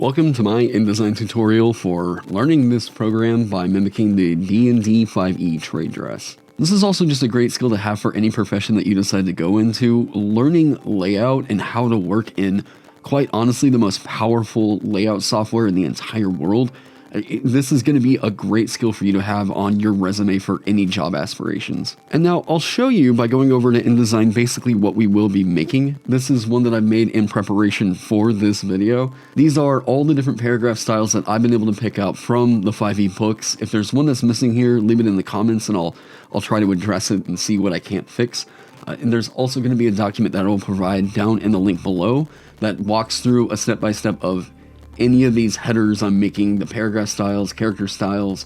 Welcome to my InDesign tutorial for learning this program by mimicking the D&D 5e trade dress. This is also just a great skill to have for any profession that you decide to go into. Learning layout and how to work in, quite honestly, the most powerful layout software in the entire world. This is going to be a great skill for you to have on your resume for any job aspirations. And now I'll show you by going over to InDesign basically what we will be making. This is one that I've made in preparation for this video. These are all the different paragraph styles that I've been able to pick out from the 5e books. If there's one that's missing here, leave it in the comments and I'll try to address it and see what I can't fix. And there's also going to be a document that I will provide down in the link below that walks through a step-by-step of any of these headers I'm making, the paragraph styles, character styles,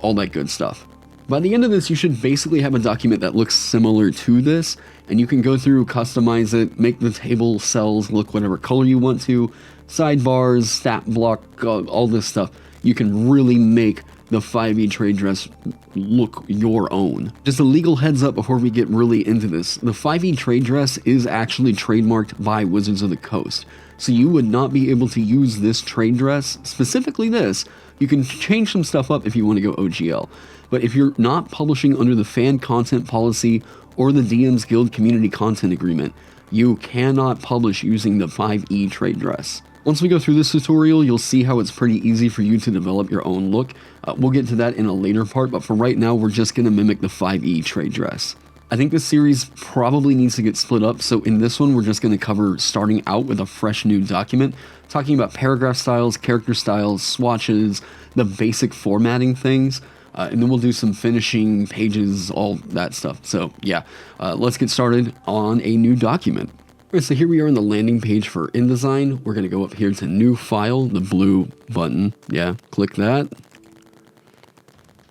all that good stuff. By the end of this, you should basically have a document that looks similar to this, and you can go through, customize it, make the table cells look whatever color you want to, sidebars, stat block, all this stuff. You can really make the 5e trade dress look your own. Just a legal heads up before we get really into this. The 5e trade dress is actually trademarked by Wizards of the Coast. So you would not be able to use this trade dress, specifically this. You can change some stuff up if you want to go OGL. But if you're not publishing under the fan content policy or the DM's Guild community content agreement, you cannot publish using the 5e trade dress. Once we go through this tutorial, you'll see how it's pretty easy for you to develop your own look. We'll get to that in a later part, but for right now, we're just going to mimic the 5e trade dress. I think this series probably needs to get split up, so in this one, we're just going to cover starting out with a fresh new document, talking about paragraph styles, character styles, swatches, the basic formatting things, and then we'll do some finishing pages, all that stuff. So yeah, let's get started on a new document. Alright, so here we are on the landing page for InDesign. We're going to go up here to New File, the blue button. Yeah, click that.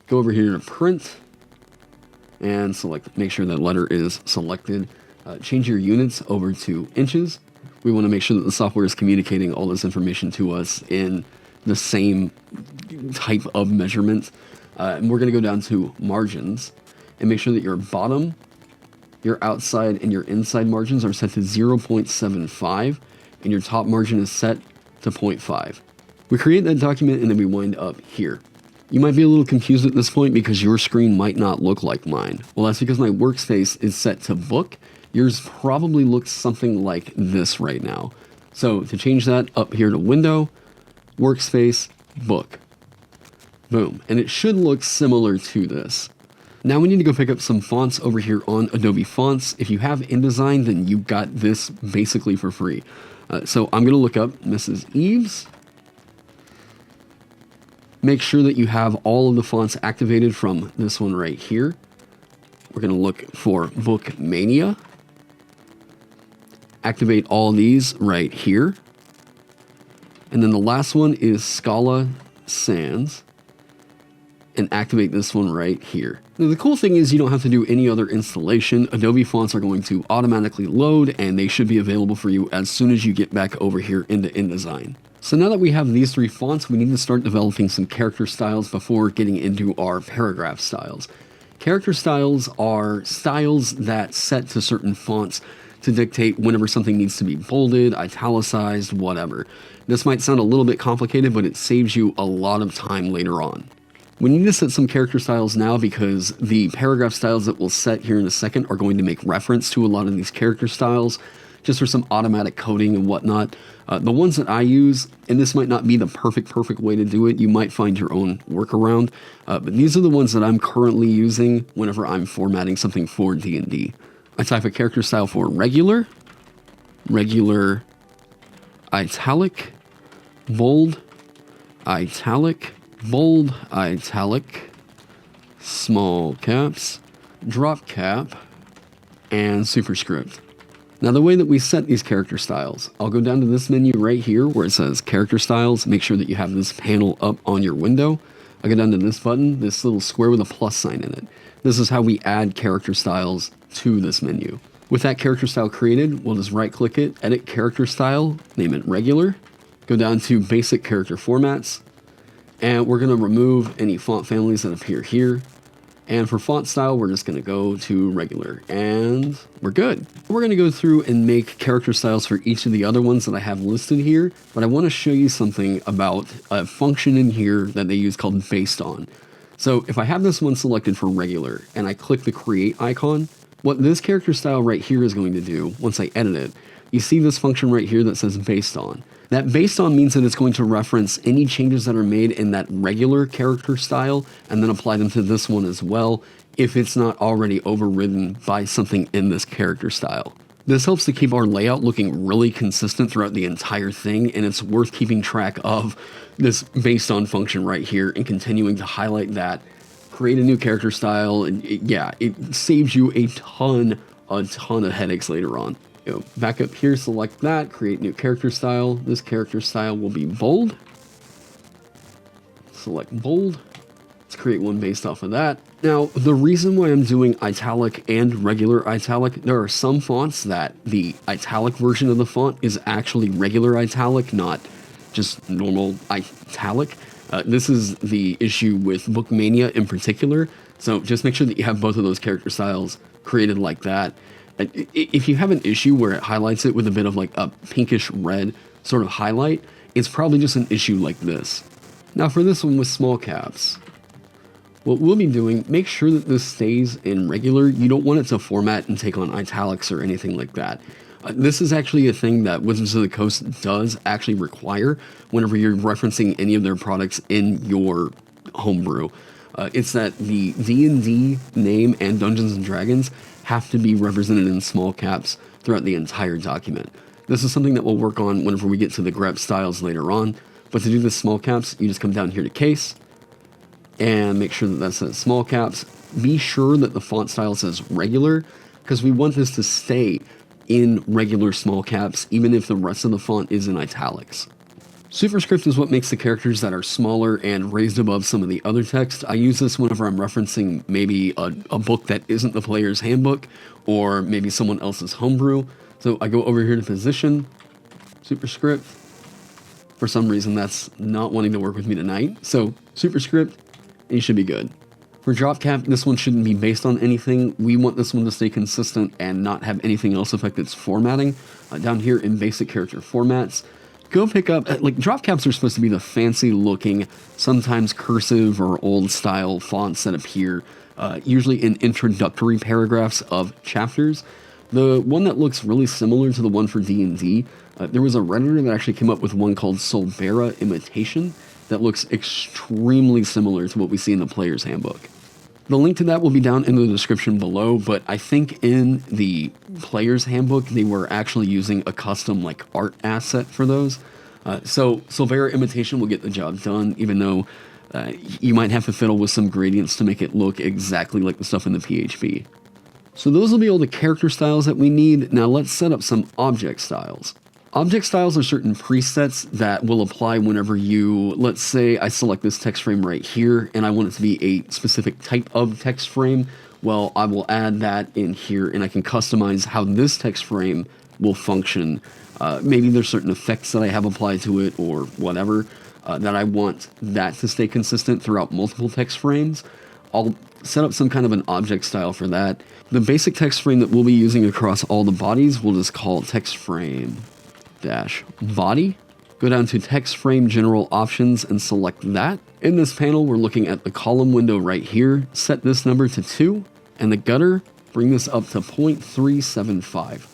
Go over here to Print, and select, make sure that letter is selected. Change your units over to inches. We want to make sure that the software is communicating all this information to us in the same type of measurement. And we're going to go down to margins and make sure that your bottom, your outside, and your inside margins are set to 0.75, and your top margin is set to 0.5. We create that document and then we wind up here. You might be a little confused at this point because your screen might not look like mine. Well, that's because my workspace is set to book. Yours probably looks something like this right now. So to change that, up here to Window, Workspace, Book. Boom. And it should look similar to this. Now we need to go pick up some fonts over here on Adobe Fonts. If you have InDesign, then you got this basically for free. So I'm going to look up Mrs. Eves. Make sure that you have all of the fonts activated from this one right here. We're going to look for Bookmania. Activate all these right here. And then the last one is Scala Sans. And activate this one right here. Now, the cool thing is you don't have to do any other installation. Adobe fonts are going to automatically load and they should be available for you as soon as you get back over here into InDesign. So now that we have these three fonts, we need to start developing some character styles before getting into our paragraph styles. Character styles are styles that set to certain fonts to dictate whenever something needs to be bolded, italicized, whatever. This might sound a little bit complicated, but it saves you a lot of time later on. We need to set some character styles now because the paragraph styles that we'll set here in a second are going to make reference to a lot of these character styles, just for some automatic coding and whatnot. The ones that I use, and this might not be the perfect way to do it, you might find your own workaround, but these are the ones that I'm currently using whenever I'm formatting something for D&D. I type a character style for regular, italic, bold, italic, bold, italic, small caps, drop cap, and superscript. Now the way that we set these character styles, I'll go down to this menu right here where it says character styles. Make sure that you have this panel up on your window. I'll go down to this button, this little square with a plus sign in it. This is how we add character styles to this menu. With that character style created, we'll just right click it, edit character style, name it regular, go down to basic character formats, and we're going to remove any font families that appear here. And for font style, we're just gonna go to regular and we're good. We're gonna go through and make character styles for each of the other ones that I have listed here, but I wanna show you something about a function in here that they use called based on. So if I have this one selected for regular and I click the create icon, what this character style right here is going to do, once I edit it, you see this function right here that says based on. That based on means that it's going to reference any changes that are made in that regular character style and then apply them to this one as well if it's not already overridden by something in this character style. This helps to keep our layout looking really consistent throughout the entire thing, and it's worth keeping track of this based on function right here and continuing to highlight that, create a new character style, and it saves you a ton of headaches later on. Back up here, select that, create new character style. This character style will be bold. Select bold. Let's create one based off of that. Now, the reason why I'm doing italic and regular italic, there are some fonts that the italic version of the font is actually regular italic, not just normal italic. This is the issue with Bookmania in particular. So just make sure that you have both of those character styles created like that. If you have an issue where it highlights it with a bit of like a pinkish red sort of highlight, it's probably just an issue like this. Now for this one with small caps, what we'll be doing, make sure that this stays in regular. You don't want it to format and take on italics or anything like that. This is actually a thing that Wizards of the Coast does actually require whenever you're referencing any of their products in your homebrew. It's that the D&D name and Dungeons & Dragons have to be represented in small caps throughout the entire document. This is something that we'll work on whenever we get to the grep styles later on, but to do the small caps, you just come down here to case and make sure that that says small caps. Be sure that the font style says regular, because we want this to stay in regular small caps even if the rest of the font is in italics. Superscript is what makes the characters that are smaller and raised above some of the other text. I use this whenever I'm referencing maybe a book that isn't the player's handbook or maybe someone else's homebrew. So I go over here to position, superscript. For some reason that's not wanting to work with me tonight. So superscript, and you should be good. For drop cap, this one shouldn't be based on anything. We want this one to stay consistent and not have anything else affect its formatting. Down here in basic character formats, go pick up, like drop caps are supposed to be the fancy looking, sometimes cursive or old style fonts that appear usually in introductory paragraphs of chapters. The one that looks really similar to the one for D&D, there was a Redditor that actually came up with one called Solbera Imitation that looks extremely similar to what we see in the player's handbook. The link to that will be down in the description below, but I think in the player's handbook, they were actually using a custom like art asset for those. So Solbera Imitation will get the job done, even though you might have to fiddle with some gradients to make it look exactly like the stuff in the PHP. So those will be all the character styles that we need. Now let's set up some object styles. Object styles are certain presets that will apply whenever you, let's say I select this text frame right here and I want it to be a specific type of text frame. Well, I will add that in here and I can customize how this text frame will function. Maybe there's certain effects that I have applied to it or whatever that I want that to stay consistent throughout multiple text frames. I'll set up some kind of an object style for that. The basic text frame that we'll be using across all the bodies, we'll just call text frame dash body. Go down to text frame general options and select that. In this panel, we're looking at the column window right here. Set this number to 2 and the gutter, bring this up to 0.375.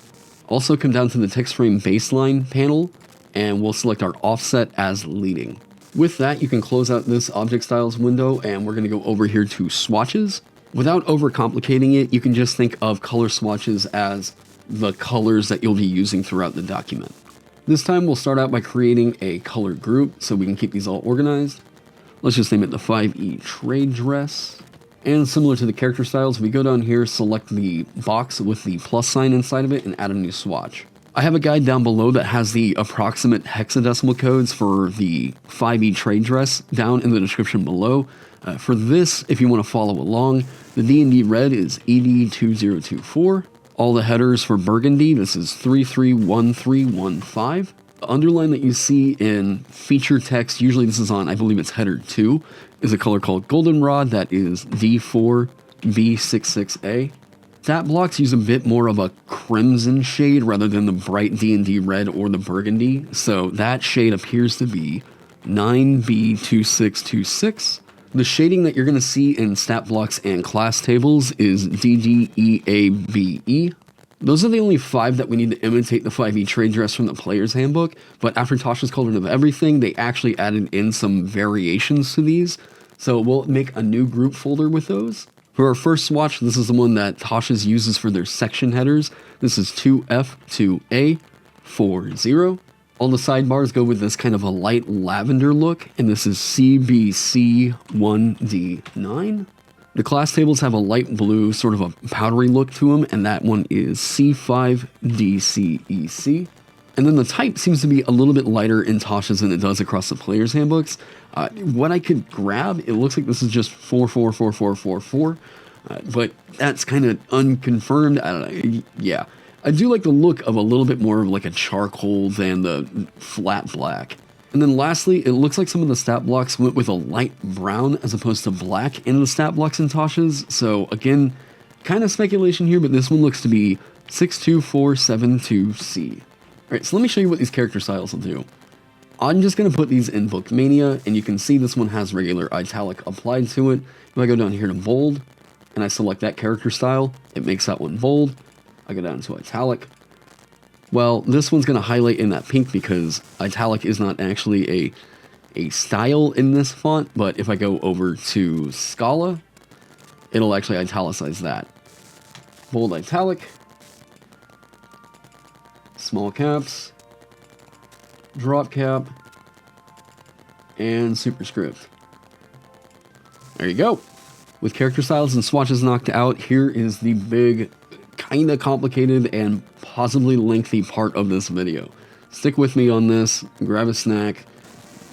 Also come down to the text frame baseline panel and we'll select our offset as leading. With that, you can close out this object styles window and we're going to go over here to swatches. Without overcomplicating it, you can just think of color swatches as the colors that you'll be using throughout the document. This time we'll start out by creating a color group so we can keep these all organized. Let's just name it the 5E trade dress. And similar to the character styles, we go down here, select the box with the plus sign inside of it and add a new swatch. I have a guide down below that has the approximate hexadecimal codes for the 5E trade dress down in the description below. For this, if you want to follow along, the D&D red is ED2024. All the headers for Burgundy, this is 331315. The underline that you see in feature text, usually this is on, I believe it's header 2, is a color called Goldenrod, that is D4. B66A. Stat blocks use a bit more of a crimson shade rather than the bright D&D red or the burgundy, so that shade appears to be 9B2626. The shading that you're going to see in stat blocks and class tables is DDEABE. Those are the only 5 that we need to imitate the 5e trade dress from the player's handbook, but after Tasha's Cauldron of Everything, they actually added in some variations to these, so we'll make a new group folder with those. For our first swatch, this is the one that Tasha's uses for their section headers. This is 2F2A40. All the sidebars go with this kind of a light lavender look, and this is CBC1D9. The class tables have a light blue, sort of a powdery look to them, and that one is C5DCEC. And then the type seems to be a little bit lighter in Tasha's than it does across the player's handbooks. What I could grab, it looks like this is just 444444, but that's kind of unconfirmed. I don't know. Yeah, I do like the look of a little bit more of like a charcoal than the flat black. And then lastly, it looks like some of the stat blocks went with a light brown as opposed to black in the stat blocks in Tasha's. So again, kind of speculation here, but this one looks to be 62472C. Alright, so let me show you what these character styles will do. I'm just going to put these in Bookmania, and you can see this one has regular italic applied to it. If I go down here to bold, and I select that character style, it makes that one bold. I go down to italic. Well, this one's going to highlight in that pink because italic is not actually a style in this font, but if I go over to Scala, it'll actually italicize that. Bold italic. Small caps, drop cap, and superscript. There you go. With character styles and swatches knocked out, here is the big, kind of complicated and possibly lengthy part of this video. Stick with me on this, grab a snack.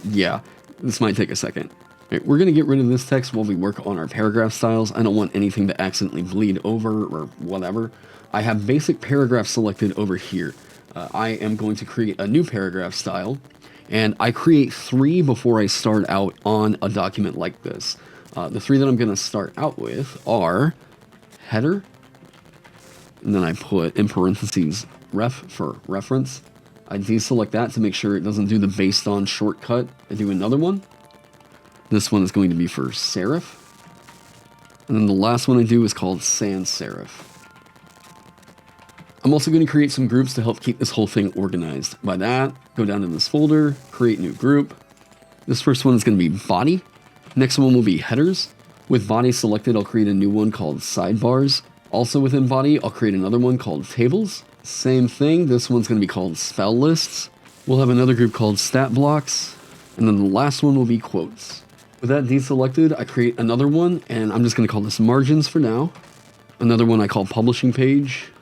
Yeah, this might take a second. Right, we're going to get rid of this text while we work on our paragraph styles. I don't want anything to accidentally bleed over or whatever. I have basic paragraph selected over here. I am going to create a new paragraph style, and I create 3 before I start out on a document like this. The 3 that I'm going to start out with are header, and then I put in parentheses ref for reference. I deselect that to make sure it doesn't do the based on shortcut. I do another one. This one is going to be for serif, and then the last one I do is called sans serif. I'm also going to create some groups to help keep this whole thing organized. By that, go down to this folder, create new group. This first one is going to be body. Next one will be headers. With body selected, I'll create a new one called sidebars. Also within body, I'll create another one called tables. Same thing, this one's going to be called spell lists. We'll have another group called stat blocks. And then the last one will be quotes. With that deselected, I create another one, and I'm just going to call this margins for now. Another one I call publishing page.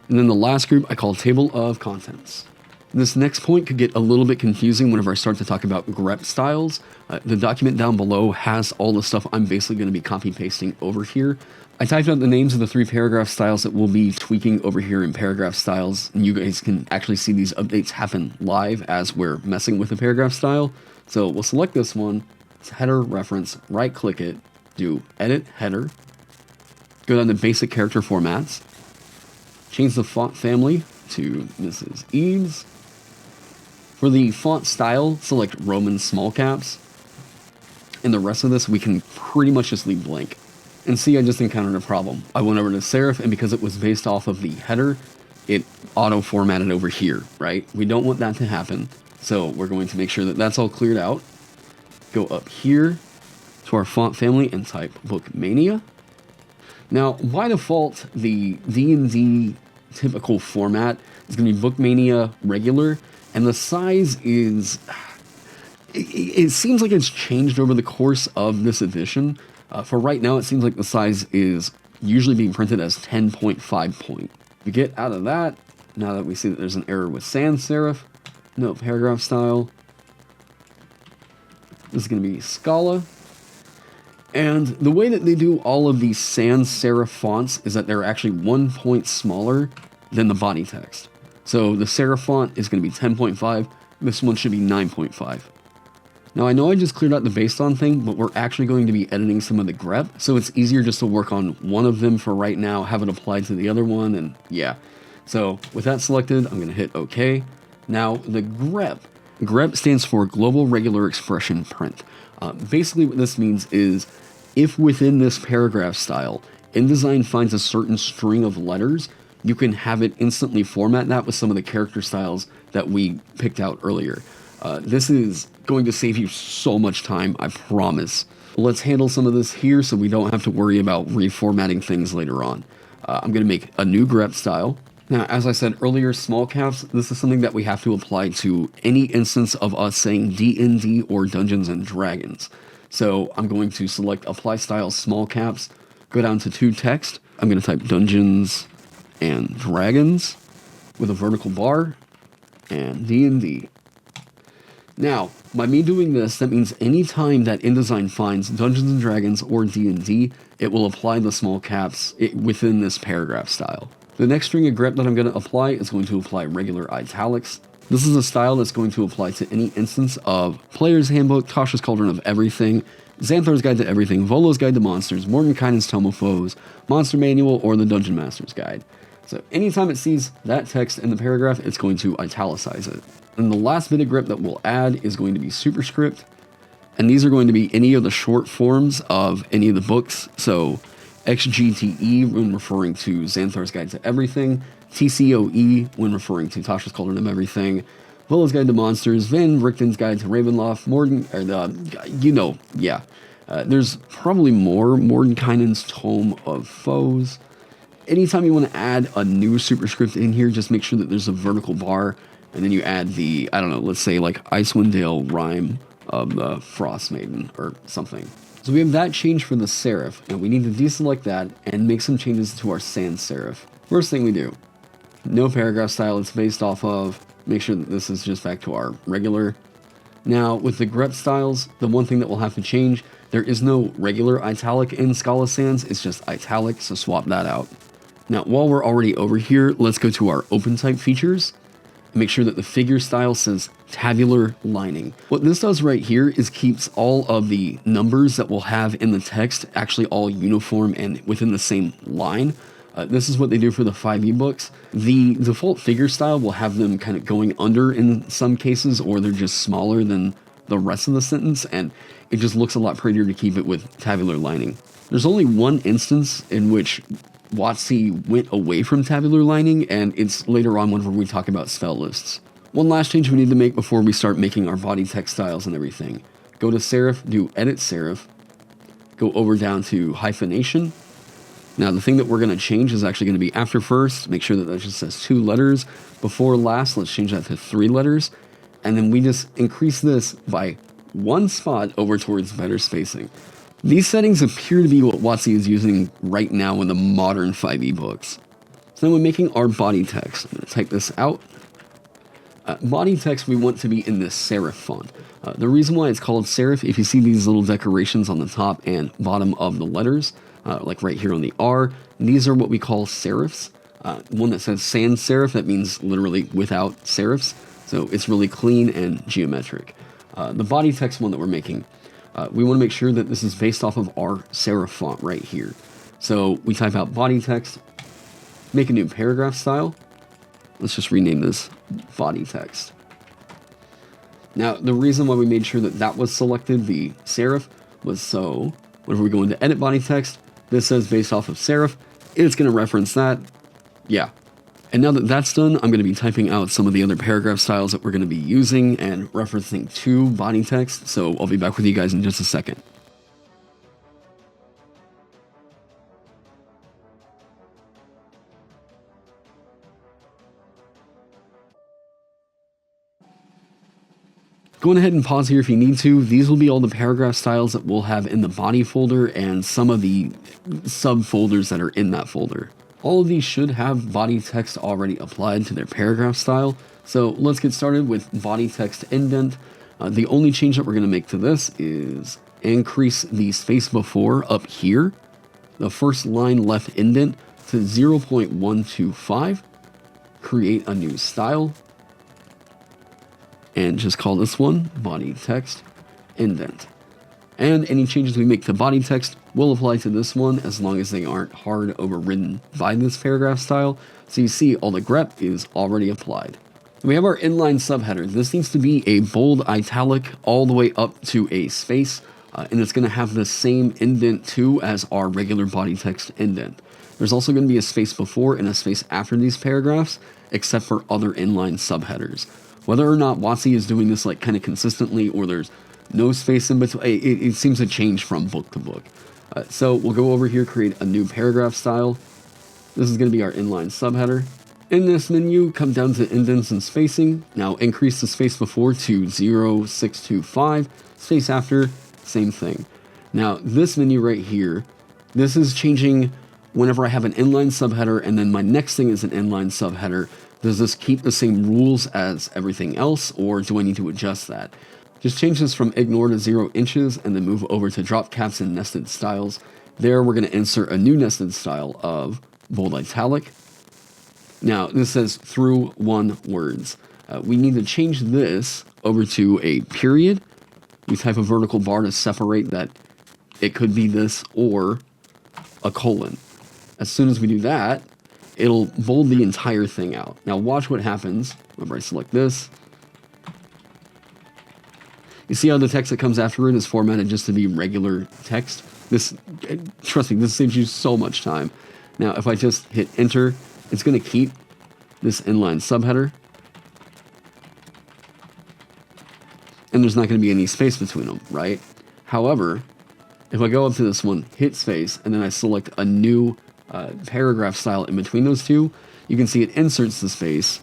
And then the last group I call table of contents. This next point could get a little bit confusing whenever I start to talk about grep styles. The document down below has all the stuff I'm basically going to be copy pasting over here. I typed out the names of the 3 paragraph styles that we'll be tweaking over here in paragraph styles, and you guys can actually see these updates happen live as we're messing with the paragraph style. So we'll select this one, it's header reference, right click it, do edit header, go down to basic character formats, change the font family to Mrs. Eves. For the font style, select Roman small caps. And the rest of this we can pretty much just leave blank. And see, I just encountered a problem. I went over to serif, and because it was based off of the header, it auto-formatted over here, right? We don't want that to happen, so we're going to make sure that that's all cleared out. Go up here to our font family and type Bookmania. Now, by default, the D&D typical format is going to be Bookmania regular, and the size is... It seems like it's changed over the course of this edition. For right now, it seems like the size is usually being printed as 10.5 point. We get out of that, now that we see that there's an error with sans serif, no paragraph style. This is going to be Scala. And the way that they do all of these sans serif fonts is that they're actually 1 point smaller than the body text. So the serif font is going to be 10.5. This one should be 9.5. Now I know I just cleared out the based on thing, but we're actually going to be editing some of the grep, so it's easier just to work on one of them for right now, have it applied to the other one, and yeah. So with that selected, I'm gonna hit OK. Now the grep. Grep stands for Global Regular Expression Print. Basically what this means is if within this paragraph style, InDesign finds a certain string of letters, you can have it instantly format that with some of the character styles that we picked out earlier. This is going to save you so much time, I promise. Let's handle some of this here so we don't have to worry about reformatting things later on. I'm going to make a new grep style. Now, as I said earlier, small caps, this is something that we have to apply to any instance of us saying D&D or Dungeons and Dragons. So I'm going to select Apply Style Small Caps, go down to to text. I'm going to type Dungeons and Dragons with a vertical bar and D&D. Now, by me doing this, that means anytime that InDesign finds Dungeons and Dragons or D&D, it will apply the small caps within this paragraph style. The next string of grep that I'm going to apply is going to apply regular italics. This is a style that's going to apply to any instance of Player's Handbook, Tasha's Cauldron of Everything, Xanthar's Guide to Everything, Volo's Guide to Monsters, Mordenkainen's Tome of Foes, Monster Manual, or the Dungeon Master's Guide. So anytime it sees that text in the paragraph, it's going to italicize it. And the last bit of grep that we'll add is going to be superscript. And these are going to be any of the short forms of any of the books. So XGTE when referring to Xanthar's Guide to Everything, TCOE when referring to Tasha's Cauldron of Everything, Volo's Guide to Monsters, Van Richten's Guide to Ravenloft, there's probably more, Mordenkainen's Tome of Foes. Anytime you want to add a new superscript in here, just make sure that there's a vertical bar, and then you add the, I don't know, let's say like Icewind Dale rhyme of the Frost Maiden or something. So we have that change for the serif, and we need to deselect that and make some changes to our sans serif. First thing we do, no paragraph style it's based off of, make sure that this is just back to our regular. Now with the grep styles, the one thing that we'll have to change, there is no regular italic in Scala Sans, it's just italic, so swap that out. Now while we're already over here, let's go to our open type features. Make sure that the figure style says tabular lining. What this does right here is keeps all of the numbers that we'll have in the text actually all uniform and within the same line. This is what they do for the 5e books. The default figure style will have them kind of going under in some cases, or they're just smaller than the rest of the sentence, and it just looks a lot prettier to keep it with tabular lining. There's only one instance in which WotC went away from tabular lining, and it's later on whenever we talk about spell lists. One last change we need to make before we start making our body text styles and everything. Go to serif, do edit serif, go over down to hyphenation. Now the thing that we're going to change is actually going to be after first, make sure that that just says 2 letters. Before last, let's change that to 3 letters. And then we just increase this by 1 spot over towards better spacing. These settings appear to be what WotC is using right now in the modern 5e books. So then when making our body text, I'm going to type this out. Body text we want to be in this serif font. The reason why it's called serif, if you see these little decorations on the top and bottom of the letters, like right here on the R, these are what we call serifs. One that says sans serif, that means literally without serifs. So it's really clean and geometric. The body text one that we're making, we want to make sure that this is based off of our serif font right here. So we type out body text, make a new paragraph style. Let's just rename this body text. Now, the reason why we made sure that that was selected, the serif, was so whenever we go into edit body text, this says based off of serif, it's going to reference that. Yeah. And now that that's done, I'm going to be typing out some of the other paragraph styles that we're going to be using and referencing to body text. So I'll be back with you guys in just a second. Go ahead and pause here if you need to. These will be all the paragraph styles that we'll have in the body folder and some of the subfolders that are in that folder. All of these should have body text already applied to their paragraph style. So let's get started with body text indent. The only change that we're going to make to this is increase the space before up here, the first line left indent to 0.125, create a new style, and just call this one body text indent. And any changes we make to body text will apply to this one as long as they aren't hard overridden by this paragraph style. So you see all the grep is already applied. We have our inline subheader. This needs to be a bold italic all the way up to a space, and it's going to have the same indent too as our regular body text indent. There's also going to be a space before and a space after these paragraphs, except for other inline subheaders. Whether or not WotC is doing this like kind of consistently or there's no space in between, it seems to change from book to book. So we'll go over here, create a new paragraph style. This is going to be our inline subheader. In this menu, come down to indents and spacing. Now increase the space before to 0.625, space after, same thing. Now this menu right here, this is changing whenever I have an inline subheader and then my next thing is an inline subheader. Does this keep the same rules as everything else, or do I need to adjust that? Just change this from ignore to 0 inches and then move over to drop caps and nested styles. There we're going to insert a new nested style of bold italic. Now this says through one words. We need to change this over to a period. We type a vertical bar to separate that it could be this or a colon. As soon as we do that, it'll bold the entire thing out. Now watch what happens whenever I select this. You see how the text that comes after it is formatted just to be regular text? This, trust me, this saves you so much time. Now if I just hit enter, it's going to keep this inline subheader. And there's not going to be any space between them, right? However, if I go up to this one, hit space, and then I select a new paragraph style in between those two, you can see it inserts the space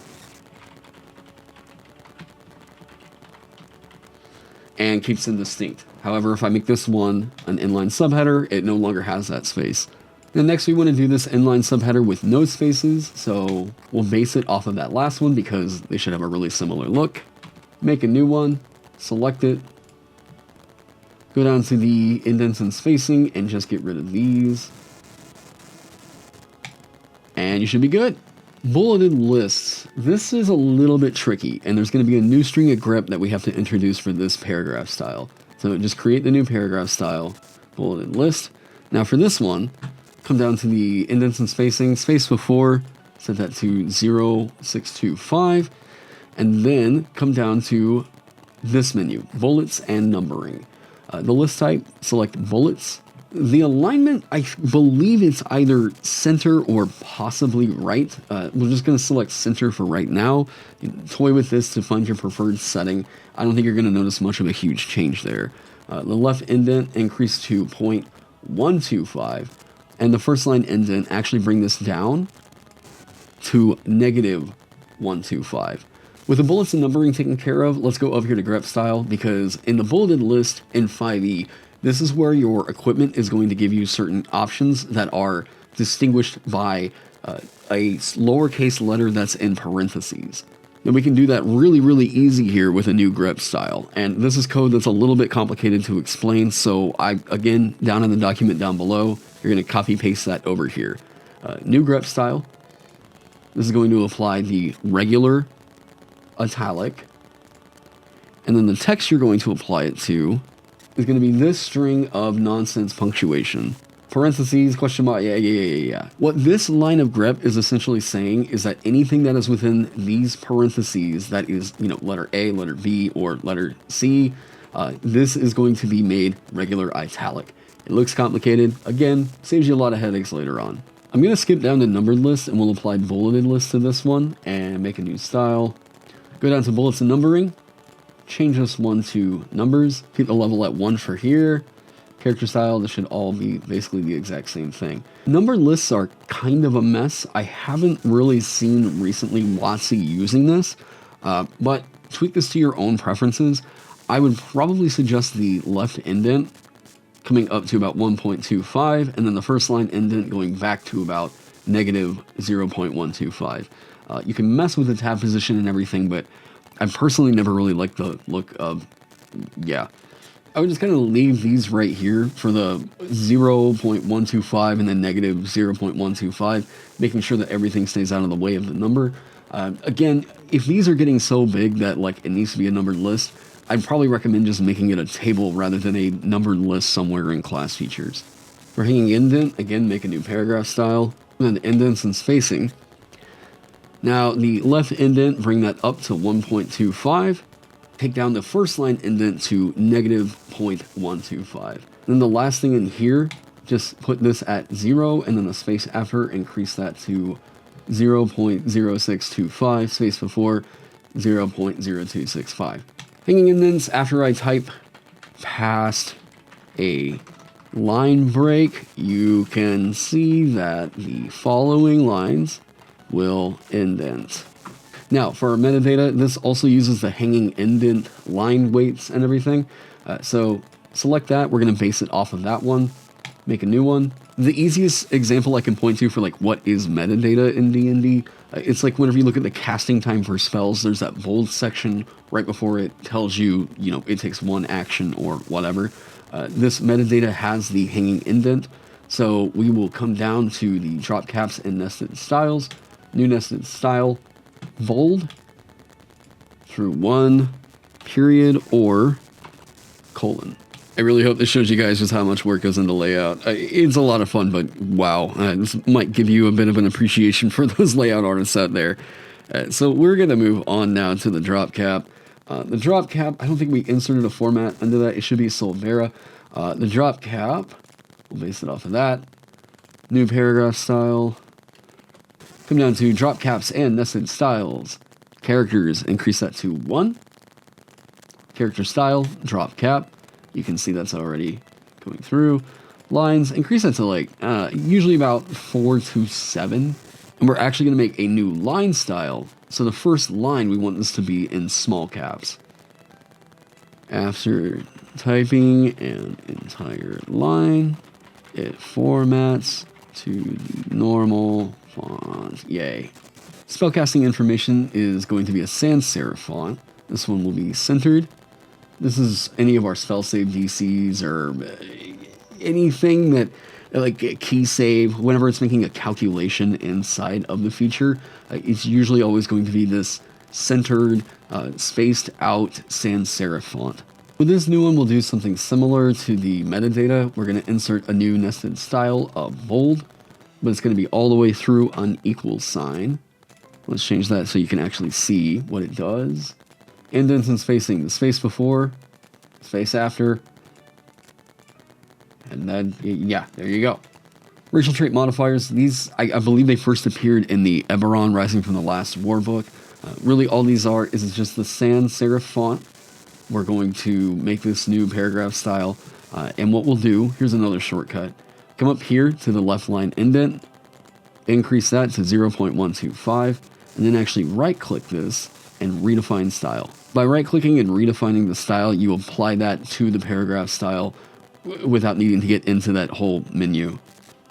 and keeps them distinct. However, if I make this one an inline subheader, it no longer has that space. Then next we want to do this inline subheader with no spaces, so we'll base it off of that last one because they should have a really similar look. Make a new one, select it, go down to the indents and spacing and just get rid of these. And you should be good. Bulleted lists. This is a little bit tricky, and there's going to be a new string of grep that we have to introduce for this paragraph style. So just create the new paragraph style, bulleted list. Now for this one, come down to the indents and spacing, space before, set that to 0.625, and then come down to this menu, bullets and numbering. The list type, select bullets. The alignment, I believe it's either center or possibly right. We're just going to select center for right now. Toy with this to find your preferred setting. I don't think you're going to notice much of a huge change there. The left indent increase to 0.125, and the first line indent actually bring this down to -125. With the bullets and numbering taken care of, let's go over here to grep style, because in the bulleted list in 5e, this is where your equipment is going to give you certain options that are distinguished by a lowercase letter that's in parentheses. And we can do that really, really easy here with a new grep style. And this is code that's a little bit complicated to explain, so again, down in the document down below, you're going to copy paste that over here. New grep style. This is going to apply the regular italic, and then the text you're going to apply it to is going to be this string of nonsense punctuation. Parentheses, question mark, yeah. What this line of grep is essentially saying is that anything that is within these parentheses, that is, letter A, letter B, or letter C, this is going to be made regular italic. It looks complicated. Again, saves you a lot of headaches later on. I'm going to skip down to numbered list, and we'll apply bulleted list to this one, and make a new style. Go down to bullets and numbering, change this one to numbers, keep the level at 1 for here. Character style, this should all be basically the exact same thing. Numbered lists are kind of a mess. I haven't really seen recently WotC using this, but tweak this to your own preferences. I would probably suggest the left indent coming up to about 1.25, and then the first line indent going back to about -0.125. You can mess with the tab position and everything, but I personally never really liked the look of, I would just kind of leave these right here for the 0.125 and then -0.125, making sure that everything stays out of the way of the number. Again, if these are getting so big that it needs to be a numbered list, I'd probably recommend just making it a table rather than a numbered list somewhere in class features. For hanging indent, again, make a new paragraph style, and then indents and spacing. Now, the left indent, bring that up to 1.25. Take down the first line indent to negative 0.125. Then the last thing in here, just put this at 0, and then the space after, increase that to 0.0625, space before 0.0265. Hanging indents, after I type past a line break, you can see that the following lines will indent. Now, for our metadata, this also uses the hanging indent line weights and everything. So select that. We're going to base it off of that one. Make a new one. The easiest example I can point to for like what is metadata in D&D, it's like whenever you look at the casting time for spells, there's that bold section right before it tells you, it takes one action or whatever. This metadata has the hanging indent. So we will come down to the drop caps and nested styles. New nested style, bold, through 1, period, or colon. I really hope this shows you guys just how much work goes into layout. It's a lot of fun, but wow, this might give you a bit of an appreciation for those layout artists out there. So we're going to move on now to the drop cap. The drop cap, I don't think we inserted a format under that. It should be Solvera. The drop cap, we'll base it off of that. New paragraph style. Come down to drop caps and nested styles. Characters, increase that to 1. Character style, drop cap. You can see that's already going through. Lines, increase that to like, usually about 4 to 7. And we're actually going to make a new line style. So the first line, we want this to be in small caps. After typing an entire line, it formats to the normal font. Yay. Spellcasting information is going to be a sans serif font. This one will be centered. This is any of our spell save DCs or anything that, like key save, whenever it's making a calculation inside of the feature, it's usually always going to be this centered, spaced out sans serif font. With this new one, we'll do something similar to the metadata. We're going to insert a new nested style of bold, but it's going to be all the way through unequal sign. Let's change that so you can actually see what it does. Indents and spacing, the space before, space after, and then, yeah, there you go. Racial trait modifiers, these, I believe they first appeared in the Eberron Rising from the Last War book. Really all these are is just the sans serif font. We're going to make this new paragraph style, and what we'll do, here's another shortcut. Come up here to the left line indent, increase that to 0.125, and then actually right-click this and redefine style. By right-clicking and redefining the style, you apply that to the paragraph style without needing to get into that whole menu.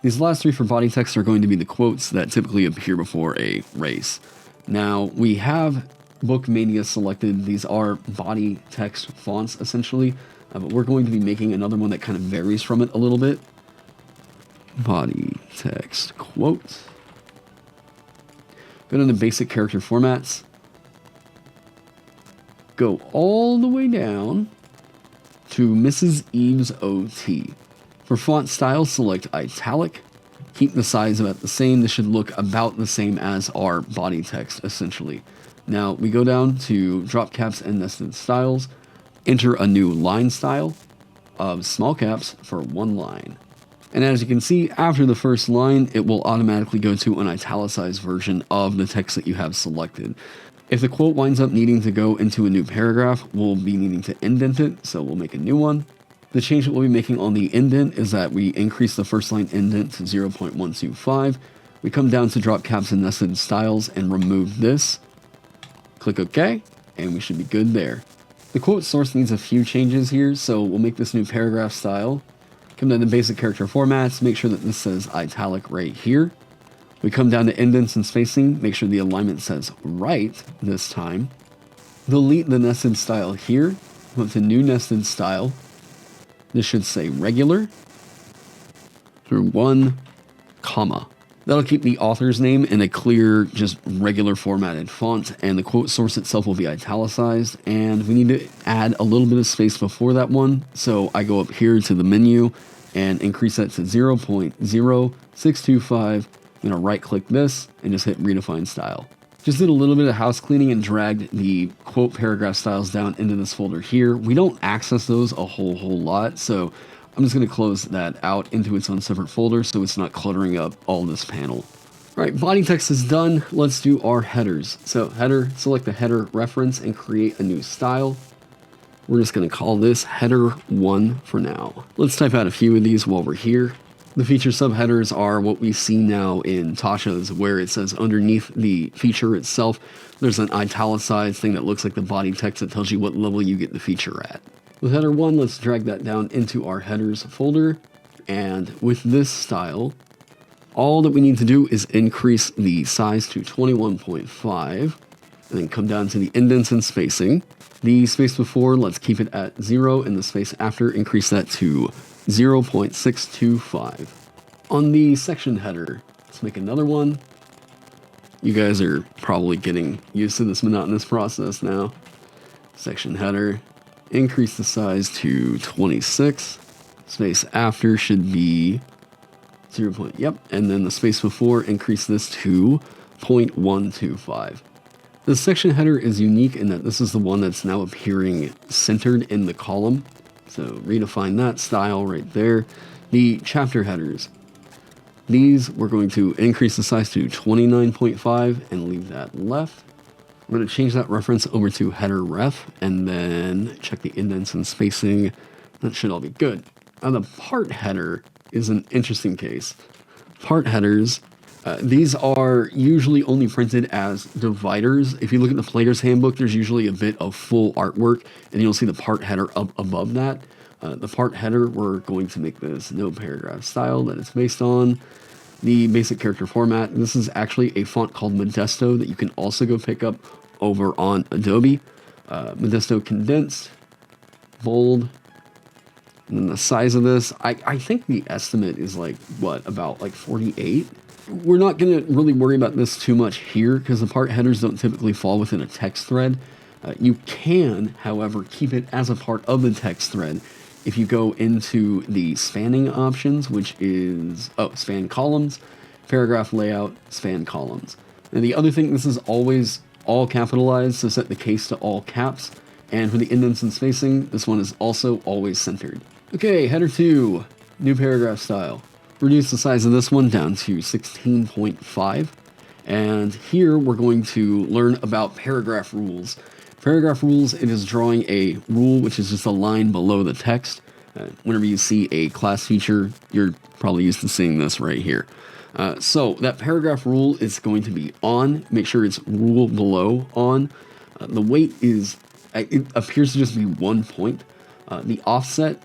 These last 3 for body text are going to be the quotes that typically appear before a race. Now, we have Bookmania selected. These are body text fonts, essentially, but we're going to be making another one that kind of varies from it a little bit. Body text quote. Go down to basic character formats. Go all the way down to Mrs. Eve's OT. For font style, select italic. Keep the size about the same. This should look about the same as our body text, essentially. Now, we go down to drop caps and nested styles. Enter a new line style of small caps for 1 line. And as you can see, after the first line, it will automatically go to an italicized version of the text that you have selected. If the quote winds up needing to go into a new paragraph, we'll be needing to indent it, so we'll make a new one. The change that we'll be making on the indent is that we increase the first line indent to 0.125. We come down to drop caps and nested styles and remove this. Click OK, and we should be good there. The quote source needs a few changes here, so we'll make this new paragraph style. Come down to basic character formats, make sure that this says italic right here. We come down to indents and spacing, make sure the alignment says right this time. Delete the nested style here, go to new nested style. This should say regular through 1, comma. That'll keep the author's name in a clear, just regular formatted font, and the quote source itself will be italicized, and we need to add a little bit of space before that one, so I go up here to the menu and increase that to 0.0625. I'm going to right click this and just hit redefine style. Just did a little bit of house cleaning and dragged the quote paragraph styles down into this folder here. We don't access those a whole lot, so I'm just going to close that out into its own separate folder so it's not cluttering up all this panel. All right, body text is done. Let's do our headers. So header, select the header reference and create a new style. We're just going to call this header 1 for now. Let's type out a few of these while we're here. The feature subheaders are what we see now in Tasha's, where it says underneath the feature itself, there's an italicized thing that looks like the body text that tells you what level you get the feature at. With header 1, let's drag that down into our headers folder, and with this style, all that we need to do is increase the size to 21.5, and then come down to the indents and spacing. The space before, let's keep it at 0, and the space after, increase that to 0.625. On the section header, let's make another one. You guys are probably getting used to this monotonous process now. Section header. Increase the size to 26. Space after should be 0. Yep. And then the space before, increase this to 0.125. The section header is unique in that this is the one that's now appearing centered in the column. So redefine that style right there. The chapter headers. These we're going to increase the size to 29.5 and leave that left. I'm going to change that reference over to header ref and then check the indents and spacing. That should all be good. Now the part header is an interesting case. Part headers, these are usually only printed as dividers. If you look at the player's handbook, there's usually a bit of full artwork and you'll see the part header up above that. The part header, we're going to make this no paragraph style that it's based on. The basic character format, this is actually a font called Modesto that you can also go pick up over on Adobe. Modesto condensed, bold, and then the size of this, I think the estimate is like, what, about like 48? We're not going to really worry about this too much here because the part headers don't typically fall within a text thread. You can, however, keep it as a part of the text thread if you go into the spanning options, which is, span columns, paragraph layout, span columns. And the other thing, this is always all capitalized, so set the case to all caps. And for the indents and spacing, this one is also always centered. Okay, header 2, new paragraph style. Reduce the size of this one down to 16.5. And here we're going to learn about paragraph rules. Paragraph rules, it is drawing a rule which is just a line below the text. Whenever you see a class feature, you're probably used to seeing this right here. So that paragraph rule is going to be on. Make sure it's rule below on. The weight is, it appears to just be 1 point. The offset,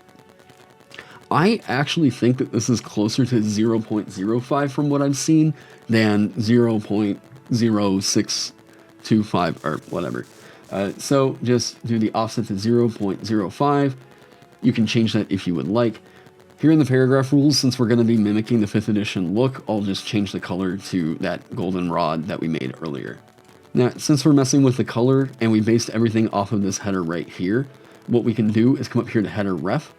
I actually think that this is closer to 0.05 from what I've seen than 0.0625 or whatever. So just do the offset to 0.05. You can change that if you would like. Here in the paragraph rules, since we're going to be mimicking the 5th edition look, I'll just change the color to that goldenrod that we made earlier. Now, since we're messing with the color and we based everything off of this header right here, what we can do is come up here to header ref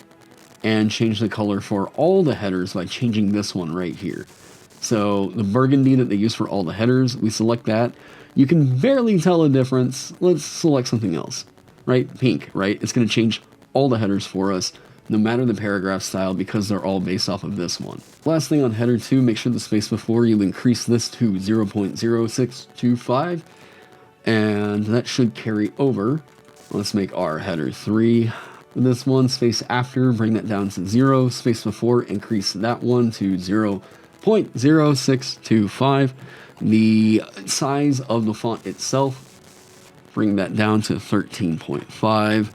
and change the color for all the headers by changing this one right here. So the burgundy that they use for all the headers, we select that. You can barely tell a difference. Let's select something else, right? Pink, right? It's going to change all the headers for us, no matter the paragraph style, because they're all based off of this one. Last thing on header 2, make sure the space before you increase this to 0.0625, and that should carry over. Let's make our header 3. This one, space after, bring that down to 0, space before, increase that one to 0.0625. The size of the font itself, bring that down to 13.5.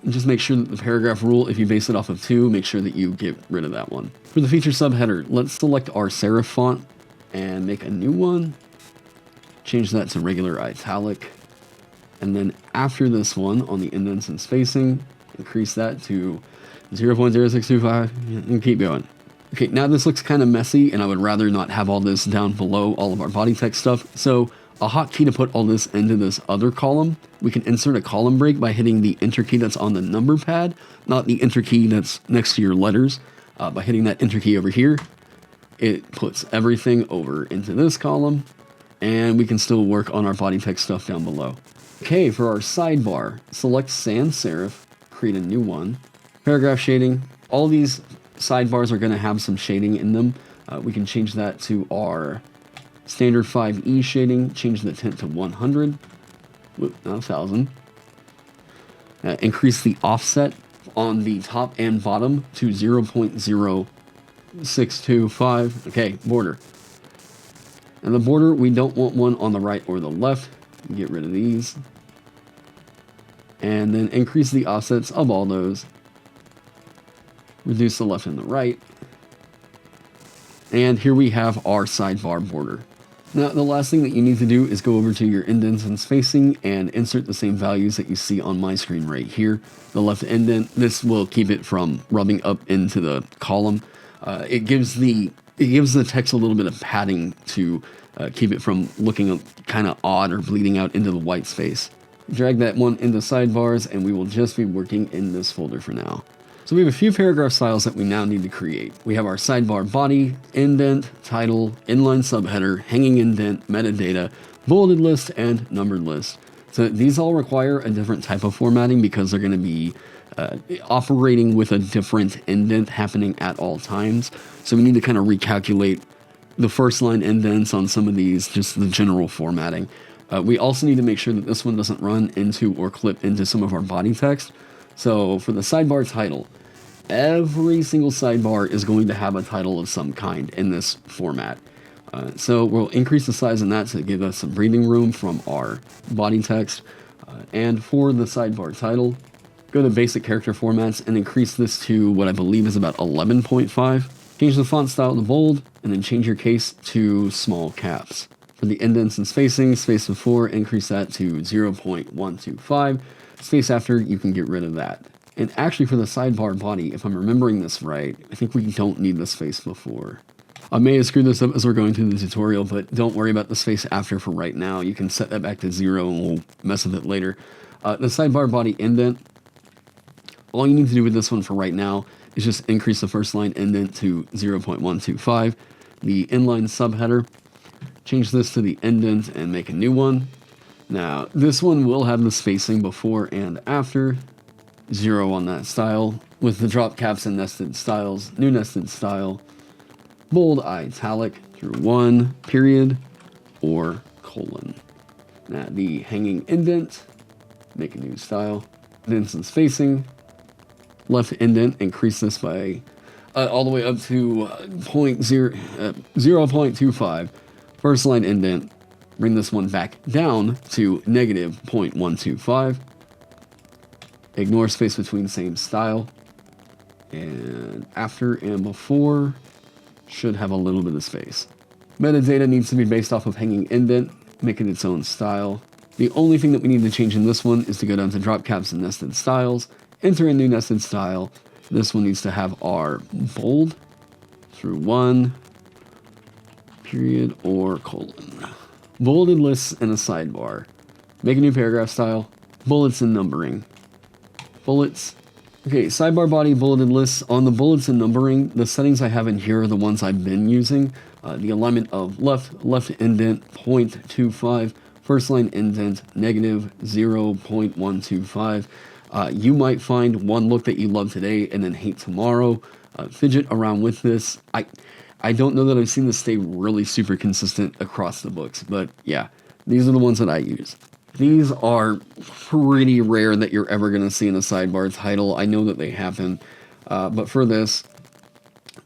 And just make sure that the paragraph rule, if you base it off of 2, make sure that you get rid of that one. For the feature subheader, let's select our serif font and make a new one. Change that to regular italic. And then after this one, on the indents and spacing, increase that to 0.0625 and keep going. Okay, now this looks kind of messy, and I would rather not have all this down below all of our body text stuff. So a hotkey to put all this into this other column, we can insert a column break by hitting the enter key that's on the number pad, not the enter key that's next to your letters. By hitting that enter key over here, it puts everything over into this column, and we can still work on our body text stuff down below. Okay, for our sidebar, select sans serif, create a new one. Paragraph shading, all these sidebars are going to have some shading in them. We can change that to our standard 5e shading, change the tint to 100, not 1000. Increase the offset on the top and bottom to 0.0625. Okay, border. And the border, we don't want one on the right or the left. Get rid of these. And then increase the offsets of all those. Reduce the left and the right. And here we have our sidebar border. Now, the last thing that you need to do is go over to your indents and spacing and insert the same values that you see on my screen right here. The left indent, this will keep it from rubbing up into the column. It gives the text a little bit of padding to keep it from looking kind of odd or bleeding out into the white space. Drag that one into sidebars, and we will just be working in this folder for now. So we have a few paragraph styles that we now need to create. We have our sidebar body, indent, title, inline subheader, hanging indent, metadata, bulleted list, and numbered list. So these all require a different type of formatting because they're going to be operating with a different indent happening at all times. So we need to kind of recalculate the first line indents on some of these, just the general formatting. We also need to make sure that this one doesn't run into or clip into some of our body text. So for the sidebar title, every single sidebar is going to have a title of some kind in this format. So we'll increase the size in that to give us some breathing room from our body text. And for the sidebar title, go to basic character formats and increase this to what I believe is about 11.5. Change the font style to bold, and then change your case to small caps. For the indents and spacing, space before, increase that to 0.125. Space after, you can get rid of that. And actually for the sidebar body, if I'm remembering this right, I think we don't need the space before. I may have screwed this up as we're going through the tutorial, but don't worry about the space after for right now. You can set that back to 0 and we'll mess with it later. The sidebar body indent, all you need to do with this one for right now is just increase the first line indent to 0.125. The inline subheader, change this to the indent and make a new one. Now, this one will have the spacing before and after, 0 on that style, with the drop caps and nested styles, new nested style, bold italic through 1, period, or colon. Now, the hanging indent, make a new style, indents and spacing, left indent, increase this by all the way up to 0.25. First line indent, bring this one back down to negative 0.125. Ignore space between same style. And after and before should have a little bit of space. Metadata needs to be based off of hanging indent, make it its own style. The only thing that we need to change in this one is to go down to drop caps and nested styles, enter a new nested style. This one needs to have our bold through 1, period, or colon. Bulleted lists and a sidebar. Make a new paragraph style. Bullets and numbering. Bullets. Okay, sidebar body bulleted lists. On the bullets and numbering, the settings I have in here are the ones I've been using. The alignment of left indent 0.25, first line indent negative 0.125. You might find one look that you love today and then hate tomorrow. Fidget around with this. I don't know that I've seen this stay really super consistent across the books, but yeah, these are the ones that I use. These are pretty rare that you're ever going to see in a sidebar title. I know that they happen, but for this,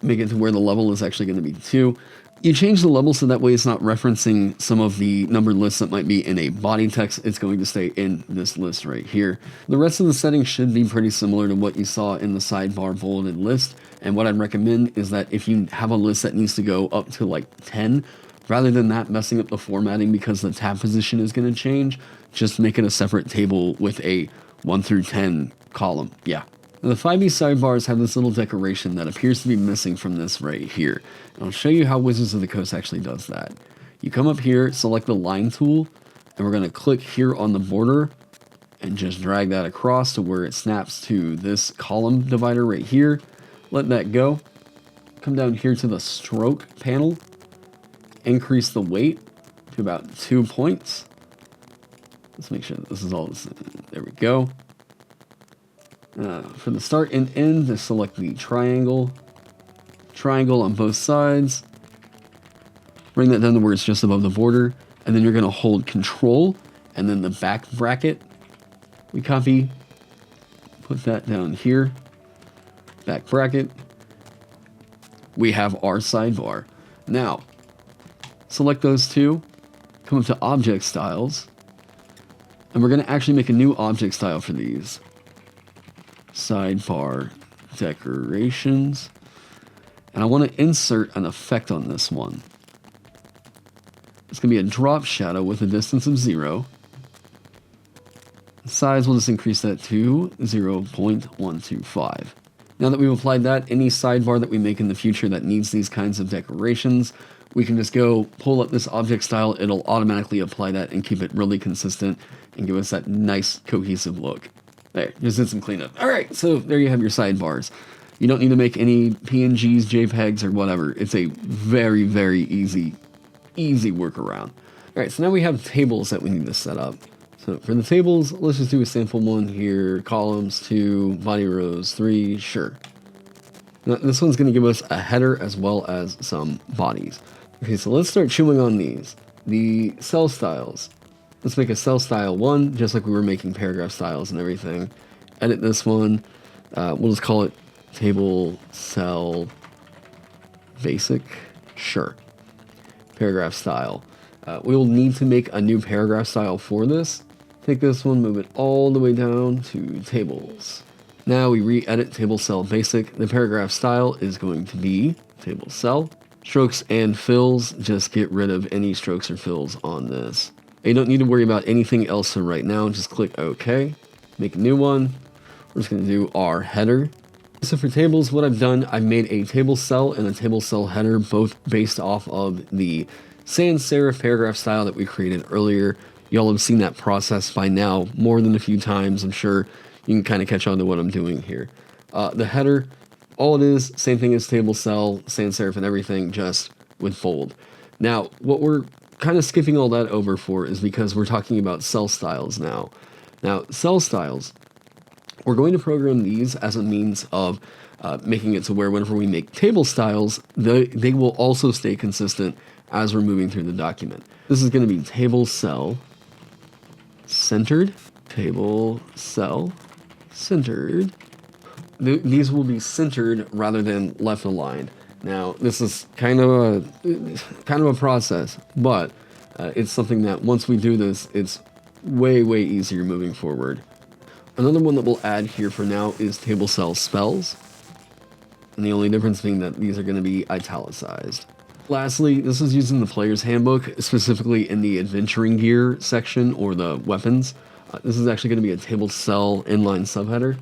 make it to where the level is actually going to be 2. You change the level so that way it's not referencing some of the numbered lists that might be in a body text. It's going to stay in this list right here. The rest of the settings should be pretty similar to what you saw in the sidebar bulleted list. And what I'd recommend is that if you have a list that needs to go up to like 10, rather than that messing up the formatting because the tab position is going to change, just make it a separate table with a 1 through 10 column. Yeah. Now, the 5e sidebars have this little decoration that appears to be missing from this right here. And I'll show you how Wizards of the Coast actually does that. You come up here, select the line tool, and we're going to click here on the border and just drag that across to where it snaps to this column divider right here. Let that go. Come down here to the stroke panel. Increase the weight to about 2 points. Let's make sure that this is all this. There we go. For the start and end, just select the triangle. Triangle on both sides. Bring that down to where it's just above the border. And then you're going to hold Control and then the back bracket. We copy. Put that down here. Back bracket. We have our sidebar. Now, select those two. Come up to Object Styles. And we're going to actually make a new object style for these. Sidebar decorations. And I want to insert an effect on this one. It's going to be a drop shadow with a distance of 0. Size, we'll just increase that to 0.125. Now that we've applied that, any sidebar that we make in the future that needs these kinds of decorations, we can just go pull up this object style. It'll automatically apply that and keep it really consistent and give us that nice cohesive look. There, just did some cleanup. All right, so there you have your sidebars. You don't need to make any PNGs, JPEGs, or whatever. It's a very, very easy workaround. All right, so now we have tables that we need to set up. So for the tables, let's just do a sample one here. Columns 2, body rows 3, sure. Now, this one's going to give us a header as well as some bodies. Okay, so let's start chewing on these. The cell styles. Let's make a cell style 1, just like we were making paragraph styles and everything. Edit this one. We'll just call it table cell basic. Sure. Paragraph style. We will need to make a new paragraph style for this. Take this one, move it all the way down to tables. Now we re-edit table cell basic. The paragraph style is going to be table cell. Strokes and fills, just get rid of any strokes or fills on this. You don't need to worry about anything else for right now. Just click OK. Make a new one. We're just going to do our header. So for tables, what I've done, I've made a table cell and a table cell header, both based off of the sans serif paragraph style that we created earlier. Y'all have seen that process by now more than a few times. I'm sure you can kind of catch on to what I'm doing here. The header, all it is, same thing as table cell, sans serif and everything, just with bold. Now, what we're kind of skipping all that over for is because we're talking about cell styles now. Now, cell styles, we're going to program these as a means of making it to where whenever we make table styles, they will also stay consistent as we're moving through the document. This is going to be table cell centered, table cell centered. These will be centered rather than left aligned. Now, this is kind of a process, but it's something that once we do this, it's way easier moving forward. Another one that we'll add here for now is table cell spells, and the only difference being that these are going to be italicized. Lastly, this is used in the player's handbook, specifically in the adventuring gear section or the weapons. This is actually going to be a table cell inline subheader.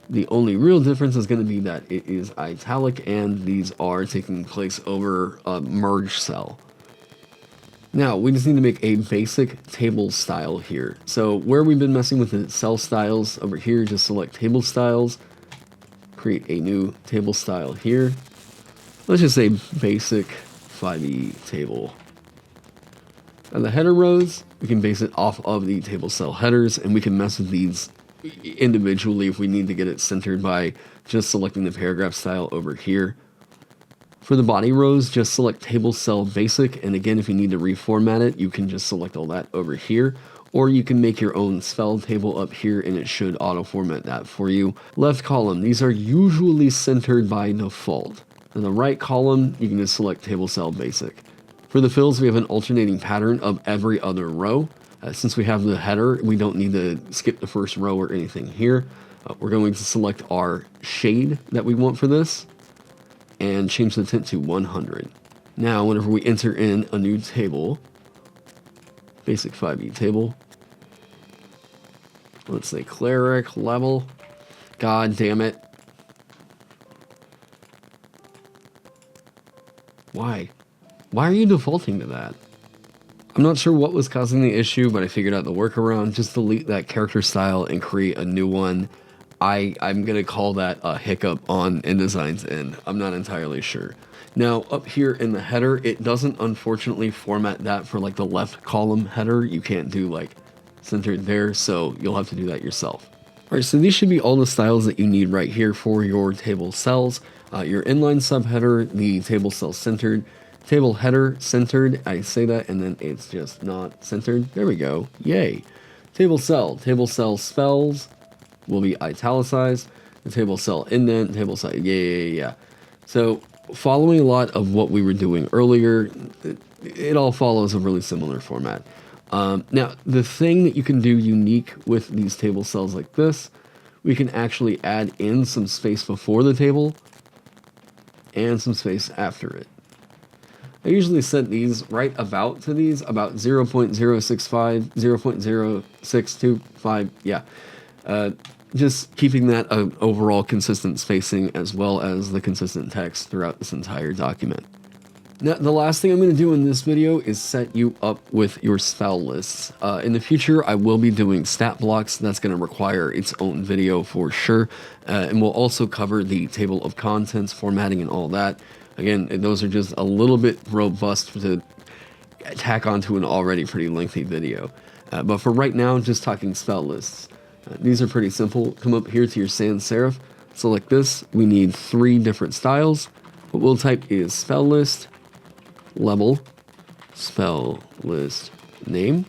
The only real difference is going to be that it is italic and these are taking place over a merge cell. Now, we just need to make a basic table style here. So where we've been messing with the cell styles over here, just select table styles, create a new table style here. Let's just say basic 5e table. And the header rows, we can base it off of the table cell headers, and we can mess with these individually if we need to get it centered by just selecting the paragraph style over here. For the body rows, just select table cell basic, and again, if you need to reformat it, you can just select all that over here, or you can make your own spell table up here and it should auto format that for you. Left column, these are usually centered by default. In the right column, you can just select table cell basic. For the fills, we have an alternating pattern of every other row. Since we have the header, we don't need to skip the first row or anything here. We're going to select our shade that we want for this and change the tint to 100. Now, whenever we enter in a new table, basic 5e table, let's say cleric level, God damn it. Why? Why are you defaulting to that? I'm not sure what was causing the issue, but I figured out the workaround. Just delete that character style and create a new one. I'm going to call that a hiccup on InDesign's end. I'm not entirely sure. Now, up here in the header, it doesn't unfortunately format that for like the left column header. You can't do like centered there, so you'll have to do that yourself. All right, so these should be all the styles that you need right here for your table cells. Your inline subheader, the table cell centered, table header centered. I say that and then it's just not centered. There we go. Yay. Table cell spells will be italicized. The table cell indent, table cell, yeah. So following a lot of what we were doing earlier, it all follows a really similar format. Now, the thing that you can do unique with these table cells like this, we can actually add in some space before the table and some space after it. I usually set these right about to these, about 0.065, 0.0625, yeah. Just keeping that overall consistent spacing as well as the consistent text throughout this entire document. Now, the last thing I'm going to do in this video is set you up with your spell lists. In the future, I will be doing stat blocks. That's going to require its own video for sure. And we'll also cover the table of contents, formatting, and all that. Again, those are just a little bit robust to tack onto an already pretty lengthy video. But for right now, just talking spell lists. These are pretty simple. Come up here to your sans serif. Select this. We need 3 different styles. What we'll type is spell list, level, spell list name,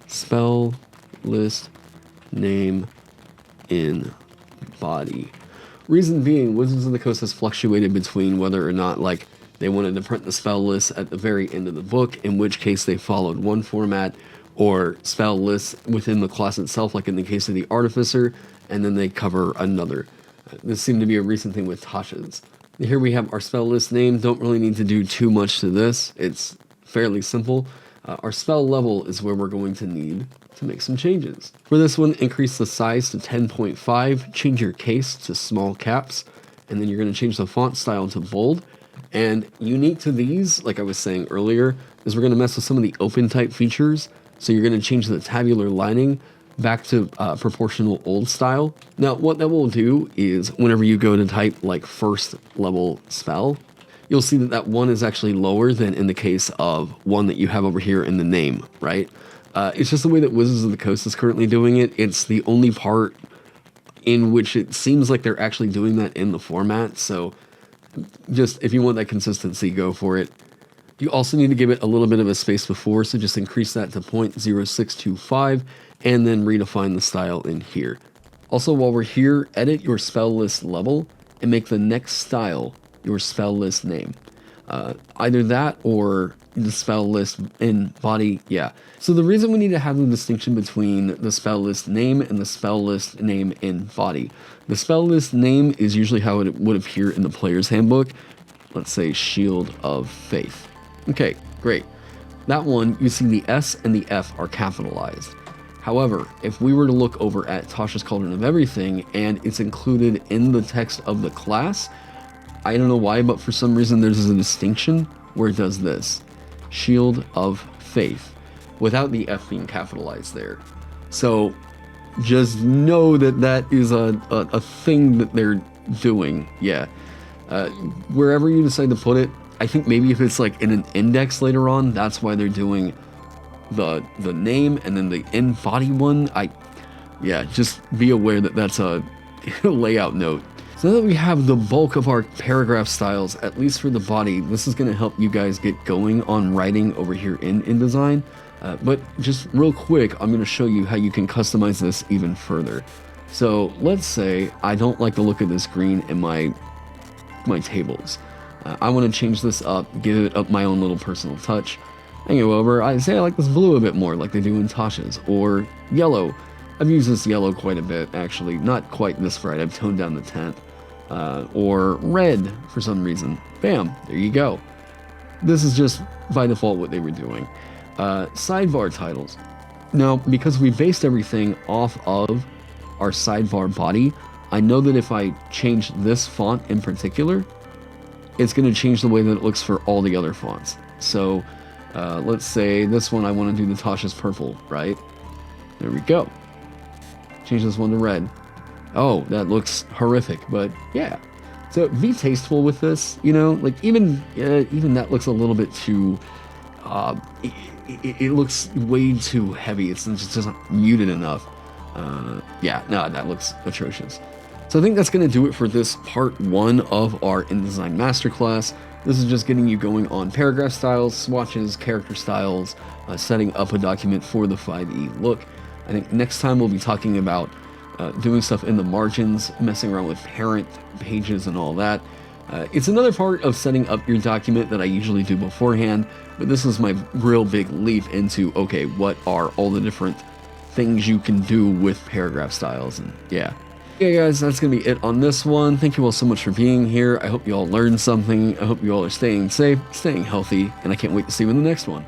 spell list name in body. Reason being, Wizards of the Coast has fluctuated between whether or not like they wanted to print the spell list at the very end of the book, in which case they followed one format, or spell lists within the class itself, like in the case of the Artificer, and then they cover another. This seemed to be a recent thing with Tasha's. Here we have our spell list name. Don't really need to do too much to this. It's fairly simple. Our spell level is where we're going to need to make some changes. For this one, increase the size to 10.5, change your case to small caps, and then you're going to change the font style to bold. And unique to these, like I was saying earlier, is we're going to mess with some of the open type features. So you're going to change the tabular lining back to proportional old style. Now, what that will do is whenever you go to type like first level spell, you'll see that that one is actually lower than in the case of one that you have over here in the name, right? It's just the way that Wizards of the Coast is currently doing it. It's the only part in which it seems like they're actually doing that in the format. So just if you want that consistency, go for it. You also need to give it a little bit of a space before, so just increase that to 0.0625 and then redefine the style in here. Also, while we're here, edit your spell list level and make the next style your spell list name. Either that or the spell list in body, yeah. So the reason we need to have the distinction between the spell list name and the spell list name in body. The spell list name is usually how it would appear in the player's handbook. Let's say Shield of Faith. Okay, great. That one, you see the S and the F are capitalized. However, if we were to look over at Tasha's Cauldron of Everything and it's included in the text of the class, I don't know why, but for some reason there's a distinction where it does this. Shield of Faith, without the F being capitalized there. So just know that that is a thing that they're doing, yeah. Wherever you decide to put it, I think maybe if it's like in an index later on, that's why they're doing the name and then the in body one. Yeah, just be aware that that's a layout note. So now that we have the bulk of our paragraph styles, at least for the body, this is going to help you guys get going on writing over here in InDesign. But just real quick, I'm going to show you how you can customize this even further. So let's say I don't like the look of this green in my tables. I want to change this up, give it up my own little personal touch. I go over, I say I like this blue a bit more, like they do in Tasha's, or yellow. I've used this yellow quite a bit, actually, not quite this bright, I've toned down the tint. Or red, for some reason. Bam, there you go. This is just, by default, what they were doing. Sidebar titles. Now, because we based everything off of our sidebar body, I know that if I change this font in particular, it's going to change the way that it looks for all the other fonts. So let's say this one I want to do Natasha's purple, right? There we go. Change this one to red. Oh, that looks horrific, but yeah. So be tasteful with this, you know, like even that looks a little bit too, it looks way too heavy. It's just not muted enough. Yeah, no, that looks atrocious. So I think that's going to do it for this part 1 of our InDesign Masterclass. This is just getting you going on paragraph styles, swatches, character styles, setting up a document for the 5e look. I think next time we'll be talking about doing stuff in the margins, messing around with parent pages and all that. It's another part of setting up your document that I usually do beforehand, but this is my real big leap into, okay, what are all the different things you can do with paragraph styles, and yeah. Okay guys, that's going to be it on this one. Thank you all so much for being here. I hope you all learned something. I hope you all are staying safe, staying healthy, and I can't wait to see you in the next one.